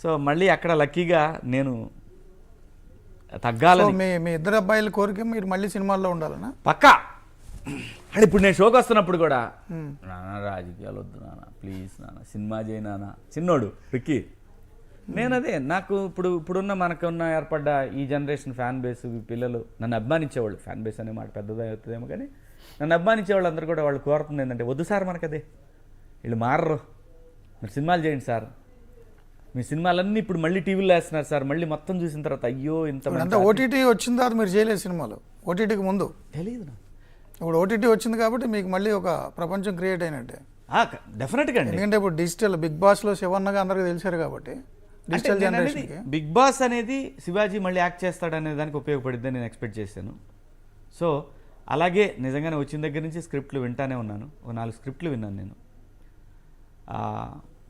So మళ్ళీ అక్కడ లక్కీగా నేను తగ్గాలని. మీ ఇద్దరు అబ్బాయిల కోరిక మీరు మళ్ళీ సినిమాల్లో ఉండాలనా? పక్కా. అంటే ఇప్పుడు నేను షోకి వస్తున్నప్పుడు కూడా నాన్న రాజకీయాలు వద్దు నాన్న, ప్లీజ్ నాన్న, సినిమా చేయి నాన్న, చిన్నోడు రిక్కీ. నేను అదే నాకు ఇప్పుడున్న మనకున్న ఏర్పడ్డ ఈ జనరేషన్ ఫ్యాన్ బేస్, పిల్లలు నన్ను అభిమానించేవాళ్ళు, ఫ్యాన్ బేస్ అనే మాట పెద్దదే అవుతుందేమో కానీ నన్ను అభిమానించేవాళ్ళు అందరూ కూడా వాళ్ళు కోరుతుంది ఏంటంటే, వద్దు సార్ మనకదే, వీళ్ళు మారరు, మీరు సినిమాలు చేయండి సార్, మీ సినిమాలన్నీ ఇప్పుడు మళ్ళీ టీవీలో వేస్తున్నారు సార్, మళ్ళీ మొత్తం చూసిన తర్వాత అయ్యో ఇంత ఓటీటీ వచ్చిన తర్వాత మీరు చేయలేదు సినిమాలు, ఓటీటీకి ముందు తెలియదు నాకు. ఇప్పుడు ఓటీటీ వచ్చింది కాబట్టి మీకు మళ్ళీ ఒక ప్రపంచం క్రియేట్ అయినట్టే. డెఫినెట్గా అండి. ఎందుకంటే ఇప్పుడు డిజిటల్ బిగ్ బాస్లో శివన్నగా అందరికీ తెలిసారు కాబట్టి డిజిటల్ జనరేషన్కి బిగ్ బాస్ అనేది శివాజీ మళ్ళీ యాక్ట్ చేస్తాడనే దానికి ఉపయోగపడిద్దని నేను ఎక్స్పెక్ట్ చేశాను. సో అలాగే నిజంగానే వచ్చిన దగ్గర నుంచి స్క్రిప్ట్లు వింటానే ఉన్నాను. ఒక 4 స్క్రిప్ట్లు విన్నాను నేను.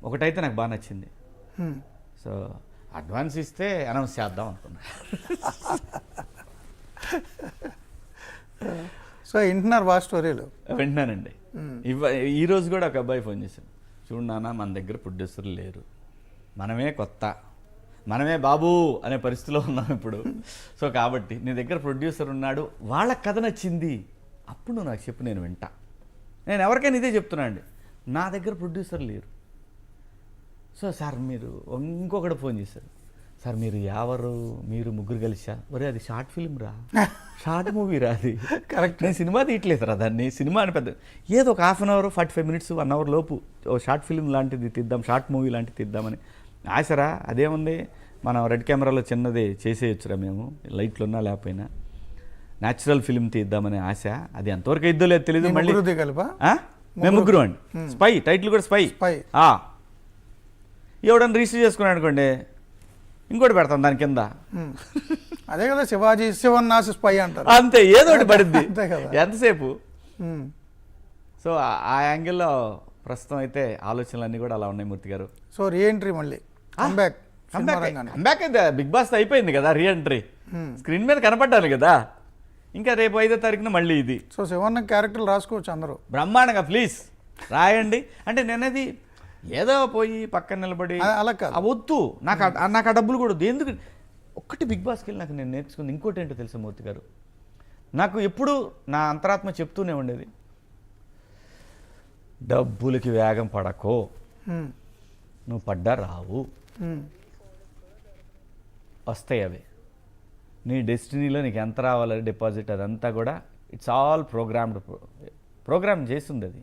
ఒకటైతే నాకు బాగా నచ్చింది. సో అడ్వాన్స్ ఇస్తే అనౌన్స్ చేద్దాం అనుకున్నా. సో వింటున్నారు బాగా స్టోరీలు? వింటున్నానండి. ఈరోజు కూడా ఒక అబ్బాయి ఫోన్ చేశాను, చూడు నాన్న మన దగ్గర ప్రొడ్యూసర్లు లేరు, మనమే కొత్త, మనమే బాబు అనే పరిస్థితిలో ఉన్నాం ఇప్పుడు. సో కాబట్టి నీ దగ్గర ప్రొడ్యూసర్ ఉన్నాడు, వాళ్ళ కథ నచ్చింది, అప్పుడు నువ్వు నాకు చెప్పు, నేను వింటా. నేను ఎవరికైనా ఇదే చెప్తున్నా అండి, నా దగ్గర ప్రొడ్యూసర్ లేరు. సో సార్ మీరు ఇంకొకటి ఫోన్ చేశారు, సార్ మీరు మీరు ముగ్గురు కలిసా, ఒరే అది షార్ట్ ఫిల్మ్ రా, షార్ట్ మూవీ రా, అది కరెక్ట్, నేను సినిమా తీయట్లేదు రా దాన్ని, సినిమా అని పెద్ద ఏదో ఒక 1/2 అవర్ 45 మినిట్స్ 1 అవర్ లోపు ఓ షార్ట్ ఫిల్మ్ లాంటిది తీద్దాం, షార్ట్ మూవీ లాంటిది తీద్దామని ఆశరా. అదేముంది, మనం రెడ్ కెమెరాలో చిన్నది చేసేయచ్చురా, మేము లైట్లు ఉన్నా లేకపోయినా న్యాచురల్ ఫిల్మ్ తీద్దామనే ఆశ. అది ఎంతవరకు ఇద్దో లేదు తెలీదు. మళ్ళీ మేము ముగ్గురు అండి, స్పై, టైటిల్ కూడా స్పై. ఎవడన్నా రిజిస్టర్ చేసుకున్నాడు అనుకోండి, ఇంకోటి పెడతాం దాని కింద, అదే కదా శివాజీ శివన్నాసి స్పై అంటారు, అంతే, ఏదో ఒకటి పడుద్ది ఎంతసేపు. సో ఆ యాంగిల్లో ప్రస్తుతం అయితే ఆలోచనలు కూడా అలా ఉన్నాయి మూర్తి గారు. సో రీఎంట్రీ మళ్ళీ కంబ్యాక్ అయితే బిగ్ బాస్ అయిపోయింది కదా, రీఎంట్రీ స్క్రీన్ మీద కనపడ్డాను కదా, ఇంకా రేపు 5వ తారీఖున మళ్ళీ ఇది. సో శివన్న క్యారెక్టర్లు రాసుకోవచ్చు అందరూ బ్రహ్మాండంగా, ప్లీజ్ రాయండి. అంటే నేనది ఏదో పోయి పక్కన నిలబడి అలా కాదు, వద్దు, నాకు ఆ డబ్బులు కూడా వద్దు. ఎందుకు ఒక్కటి బిగ్ బాస్కి వెళ్ళి నాకు నేను నేర్చుకుంది ఇంకోటి ఏంటో తెలుసా మూర్తి గారు, నాకు ఎప్పుడు నా అంతరాత్మ చెప్తూనే ఉండేది, డబ్బులకి వేగం పడకో, నువ్వు పడ్డా రావు, వస్తాయి అవి, నీ డెస్టినీలో నీకు ఎంత రావాలి డిపాజిట్ అదంతా కూడా ఇట్స్ ఆల్ ప్రోగ్రామ్ చేస్తుంది అది.